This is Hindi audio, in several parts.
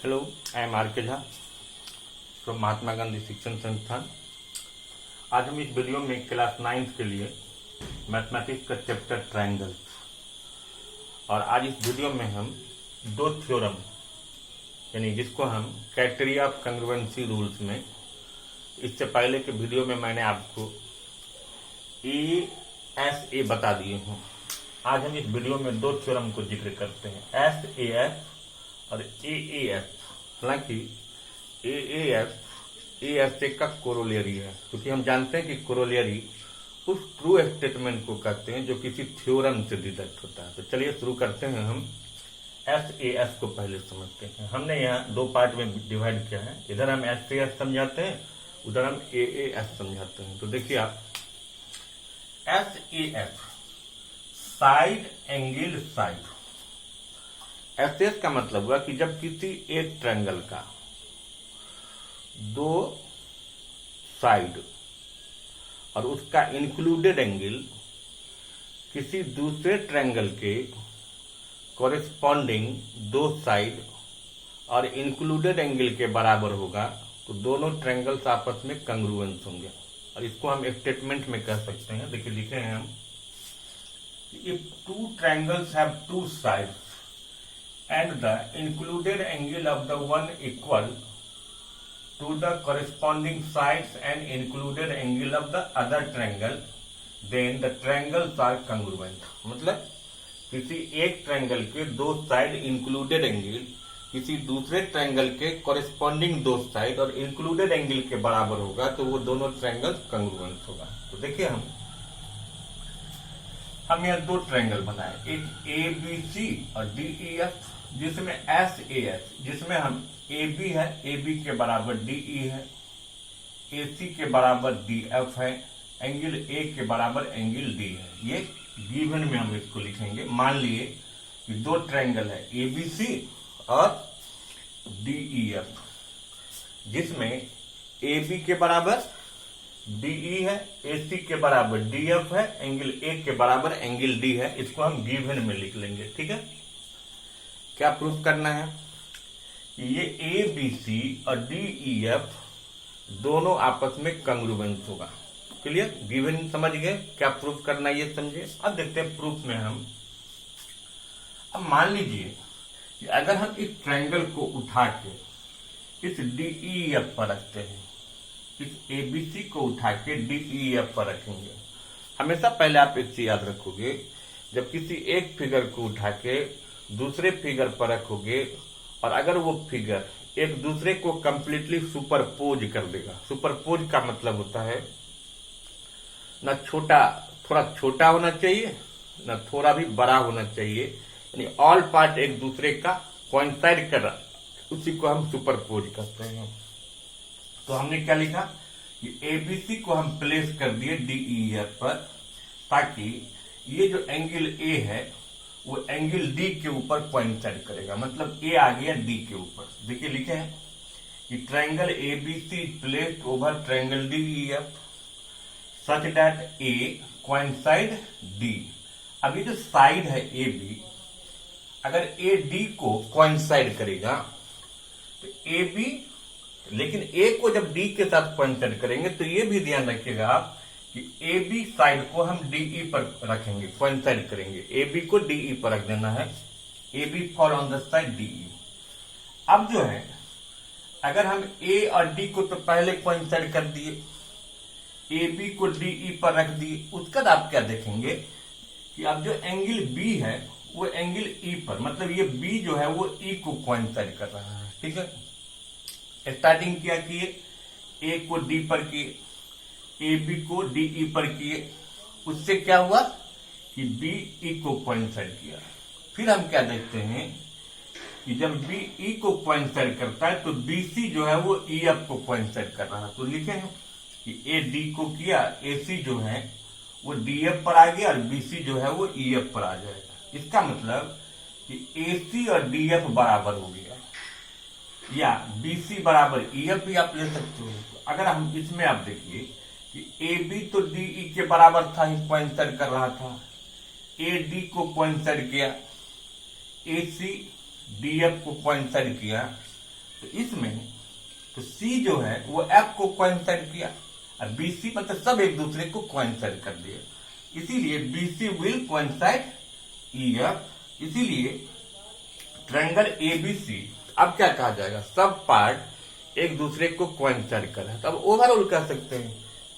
हेलो, आई एम आर के झा फ्रॉम महात्मा गांधी शिक्षण संस्थान। आज हम इस वीडियो में क्लास 9th के लिए मैथमेटिक्स का चैप्टर ट्रायंगल और आज इस वीडियो में हम दो थ्योरम यानी जिसको हम क्राइटेरिया ऑफ कंग्रुएंसी रूल्स में, इससे पहले के वीडियो में मैंने आपको ESA बता दिए हूँ। आज हम इस वीडियो में दो थ्योरम को जिक्र करते हैं, SAS और AAS। हालांकि ASA का कोरोलियरी है, क्योंकि हम जानते हैं कि कोरोलियरी उस ट्रू स्टेटमेंट को कहते हैं जो किसी थ्योरम से डिडक्ट होता है। तो चलिए शुरू करते हैं। हम SAS को पहले समझते हैं। हमने यहाँ दो पार्ट में डिवाइड किया है, इधर हम SAS समझाते हैं, उधर हम AAS समझाते हैं। तो देखिए आप, SAS side angle side. SS का मतलब हुआ कि जब किसी एक ट्रायंगल का दो साइड और उसका इंक्लूडेड एंगल किसी दूसरे ट्रायंगल के कॉरेस्पॉन्डिंग दो साइड और इंक्लूडेड एंगल के बराबर होगा, तो दोनों ट्रायंगल्स आपस में कंग्रुएंस होंगे। और इसको हम स्टेटमेंट में कह सकते हैं। देखिए लिखे हैं हम, if two triangles have two sides and the included angle of the one equal to the corresponding sides and included angle of the other triangle, then the triangles are congruent। मतलब किसी एक ट्रायंगल के दो साइड इंक्लूडेड एंगल किसी दूसरे ट्रायंगल के कॉरेस्पॉन्डिंग दो साइड और इंक्लूडेड एंगल के बराबर होगा, तो वो दोनों ट्रायंगल कंग्रुएंट होगा। तो देखिए हम यहाँ दो ट्रायंगल बनाए, एक ABC और DEF, जिसमें SAS, जिसमें हम AB है, AB के बराबर DE है, AC के बराबर DF है, एंगल A के बराबर एंगल D है। ये गिवन में हम इसको लिखेंगे। मान लिए कि दो ट्रायंगल है ABC और DEF, जिसमें AB के बराबर DE है, AC के बराबर DF है, एंगल A के बराबर एंगल D है। इसको हम गिवन में लिख लेंगे। ठीक है, क्या प्रूफ करना है कि ये ABC और DEF दोनों आपस में कंग्रुएंस होगा। क्लियर, गिवन समझ गए, क्या प्रूफ करना है ये समझे। अब देखते हैं प्रूफ में हम। अब मान लीजिए कि अगर हम इस ट्रायंगल को उठा के इस DEF पर रखते हैं, इस ABC को उठा के DEF पर रखेंगे। हमेशा पहले आप एक चीज याद रखोगे, जब किसी एक फिगर को उठा के दूसरे फिगर पर रखोगे और अगर वो फिगर एक दूसरे को कंप्लीटली सुपरपोज कर देगा। सुपरपोज का मतलब होता है ना थोड़ा छोटा होना चाहिए, ना थोड़ा भी बड़ा होना चाहिए, यानी ऑल पार्ट एक दूसरे का कोइंसाइड कर रहा, उसी को हम सुपरपोज कहते हैं। तो हमने क्या लिखा कि ABC को हम प्लेस कर दिए DEF पर, ताकि ये जो एंगल A है वो एंगल D के ऊपर कोइंसाइड करेगा। मतलब A आ गया D के ऊपर। देखिए लिखे हैं कि triangle ABC placed over triangle DEF such that A coincide D। अभी जो साइड है AB, अगर AD को कोइंसाइड करेगा तो AB, लेकिन A को जब D के साथ कोइंसाइड करेंगे तो ये भी ध्यान रखिएगा आप कि AB साइड को हम DE पर रखेंगे, कोइंसाइड करेंगे। AB को DE पर रख देना है, AB fall on the side DE। अब जो है, अगर हम A और D को तो पहले कोइंसाइड कर दिए, AB को DE पर रख दिए, उसके बाद आप क्या देखेंगे कि अब जो एंगल B है वो एंगल E पर, मतलब ये B जो है वो E को कोइंसाइड कर रहा है। ठीक है, स्टार्टिंग क्या किए, A को D पर किए, AB को DE पर किए, उससे क्या हुआ कि BE को कोइंसाइड किया। फिर हम क्या देखते हैं कि जब BE को कोइंसाइड करता है तो BC जो है वो EF को कोइंसाइड कर रहा है। तो लिखे हैं कि AD को किया, AC जो है वो DF पर आ गया और BC जो है वो EF पर आ जाएगा। इसका मतलब कि AC और DF बराबर हो गया, या BC बराबर EF भी आप ले सकते हो। अगर हम इसमें आप देखिए कि AB तो DE के बराबर था, कोइंसाइड कर रहा था, AD को कोइंसाइड किया, AC DF को कोइंसाइड किया, तो इसमें तो सी जो है वो एफ को कोइंसाइड किया और बीसी मतलब सब एक दूसरे को कोइंसाइड कर दिया, इसीलिए बीसी विल कोइंसाइड ईएफ, इसीलिए ट्रायंगल एबीसी अब क्या कहा जाएगा, सब पार्ट एक दूसरे को कोइंसाइड कर रहा है। तो अब ओवरऑल कह सकते हैं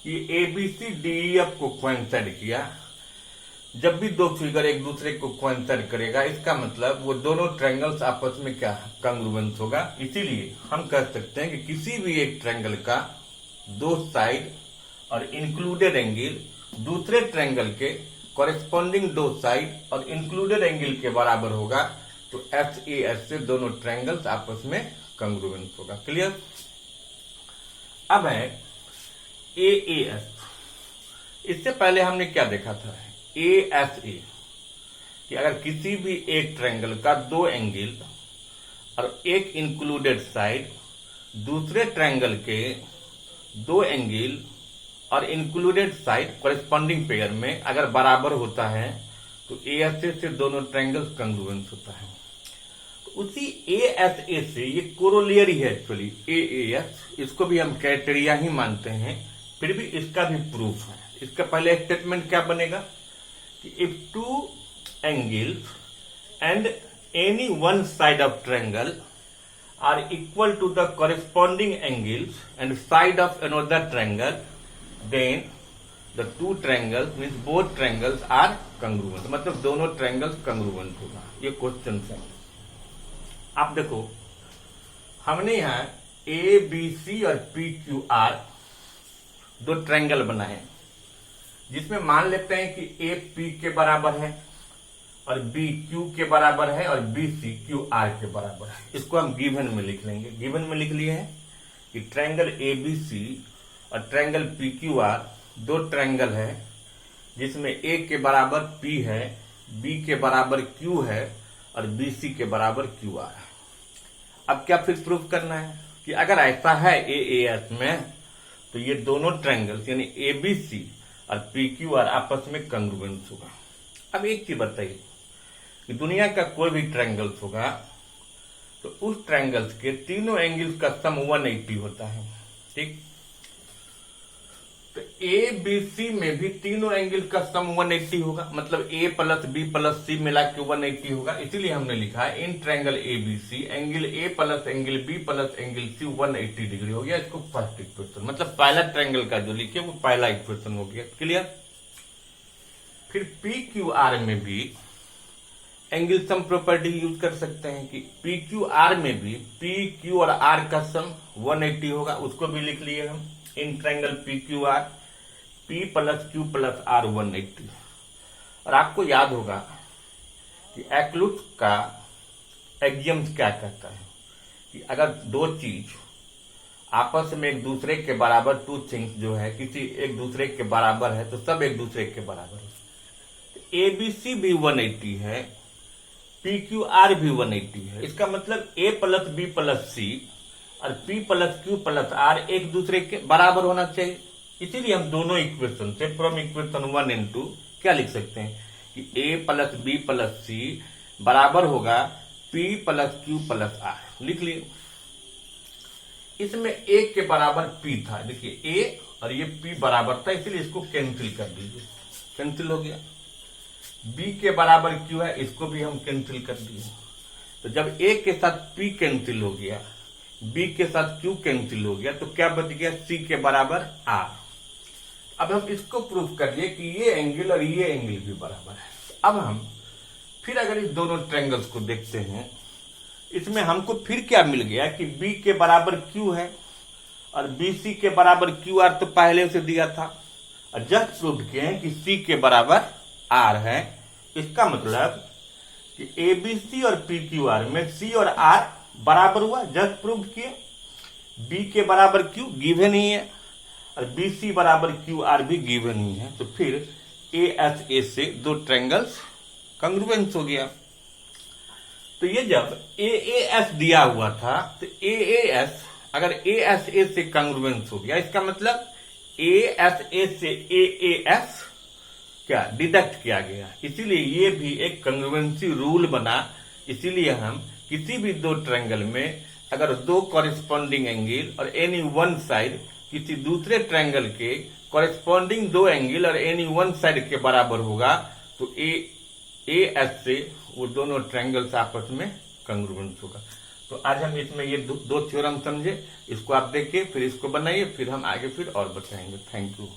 कि एबीसी डीईएफ को कोइंसाइड किया। जब भी दो फिगर एक दूसरे को कोइंसाइड करेगा इसका मतलब वो दोनों ट्रायंगल्स आपस में क्या कांग्रुएंस होगा, इसीलिए हम कह सकते हैं कि किसी भी एक ट्रायंगल का दो साइड और इंक्लूडेड एंगल दूसरे ट्रायंगल के कॉरेस्पॉन्डिंग दो साइड और इंक्लूडेड एंगल के बराबर होगा, तो एस से दोनों ट्रायंगल्स आपस में कांग्रुएंस होगा। क्लियर। अब है एएस। इससे पहले हमने क्या देखा था, एएसए कि अगर किसी भी एक ट्रायंगल का दो एंगल और एक इंक्लूडेड साइड दूसरे ट्रायंगल के दो एंगल और इंक्लूडेड साइड कॉरेस्पॉन्डिंग पेयर में अगर बराबर होता है तो एएसए से दोनों ट्रायंगल्स कांग्रुएंस होता है। तो उसी एएसए से ये कोरोलियरी है एक्चुअली एएस, इसको भी हम क्राइटेरिया ही मानते हैं, फिर भी इसका भी प्रूफ है। इसका पहले स्टेटमेंट क्या बनेगा कि if two angles and any one side of triangle are equal to the corresponding angles and side of another triangle then the two triangles means both triangles are congruent, मतलब दोनों ट्रायंगल्स कांग्रुएंट होगा। ये क्वेश्चन है। आप देखो हमने यहां ए बी सी और पी क्यू आर दो ट्रायंगल बनाए जिसमें मान लेते हैं कि ए पी के बराबर है और बी क्यू के बराबर है और बी सी क्यू आर के बराबर है। इसको हम गिवन में लिख लेंगे। गिवन में लिख लिए हैं कि ट्रायंगल ए बी सी और ट्रायंगल पी क्यू आर दो ट्रायंगल है जिसमें ए के बराबर पी है, बी के बराबर क्यू है और बी सी के बराबर क्यू आर है। अब क्या फिर प्रूफ करना है कि अगर ऐसा है एएस में तो ये दोनों ट्रायंगल्स यानी एबीसी और पीक्यूआर आपस में कांग्रुएंस होगा। अब एक चीज बताइए कि दुनिया का कोई भी ट्रायंगल्स होगा तो उस ट्रायंगल्स के तीनों एंगल्स का सम 180 होता है, ठीक। तो ए बी सी में भी तीनों एंगल का सम 180 होगा, मतलब A plus B plus C मिला के 180 होगा। इसीलिए हमने लिखा है in triangle A B C angle A plus angle B plus angle C 180 degree हो गया। इसको फर्स्ट इक्वेशन, मतलब पहला ट्रायंगल का जो लिखे वो पहला इक्वेशन हो गया। क्लियर। फिर पी क्यू आर में भी एंगल सम प्रॉपर्टी यूज कर सकते हैं कि पी क्यू आर में भी पी क्यू और आर का सम 180 होगा। उसको भी लिख लिए हम in triangle P Q R P plus Q plus R 180। और आपको याद होगा कि एक्लूट का एक्सियम क्या कहता है कि अगर दो चीज आपस में एक दूसरे के बराबर, टू थिंग्स जो है किसी एक दूसरे के बराबर है तो सब एक दूसरे के बराबर है। तो एबीसी भी 180 है, पी क्यू आर भी 180 है। इसका मतलब A plus B plus C और P plus Q plus R एक दूसरे के बराबर होना चाहिए। इसीलिए हम दोनों इक्वेशन से फ्रॉम इक्वेशन 1 and 2 क्या लिख सकते हैं कि A plus B plus C बराबर होगा P plus Q plus R. लिख लिए। इसमें A के बराबर P था, देखिए A और ये P बराबर था, इसलिए इसको कैंसिल कर दीजिए। कैंसिल हो गया। B के बराबर Q है, इसको भी हम कैंसिल कर दिए। तो जब A के साथ P कैंसिल हो गया, B के साथ Q कैंसिल हो गया, तो क्या बच गया C के बराबर R। अब हम इसको प्रूव कर लिए कि ये एंगल और ये एंगल भी बराबर है। अब हम फिर अगर इस दोनों ट्रायंगल्स को देखते हैं, इसमें हमको फिर क्या मिल गया कि B के बराबर Q है और BC के बराबर QR तो पहले से दिया था और जस्ट प्रूव किए हैं कि C के बराबर R है। इसका मतलब कि ABC और PQR में C और R बराबर हुआ, जस्ट प्रूव किए। B के बराबर Q गिवन ही है और BC बराबर QR भी गिवन ही है, तो फिर ASA से दो ट्रायंगल्स कांग्रुएंस हो गया। तो ये जब AAS दिया हुआ था तो AAS अगर ASA से कांग्रुएंस हो गया, इसका मतलब ASA से AAS क्या डिडक्ट किया गया। इसीलिए ये भी एक कांग्रुएंसी रूल बना। इसीलिए हम किसी भी दो ट्रायंगल में अगर दो कॉरेस्पॉन्डिंग एंगल और एनी वन साइड किसी दूसरे ट्रायंगल के कॉरेस्पॉन्डिंग दो एंगल और एनी वन साइड के बराबर होगा तो ए एस से वो दोनों ट्रायंगल्स आपस में कंग्रुएंट होगा। तो आज हम इसमें ये दो थ्योरम समझे, इसको आप देखिए, फिर इसको बनाइए, फिर हम आगे फिर और बताएंगे। Thank you.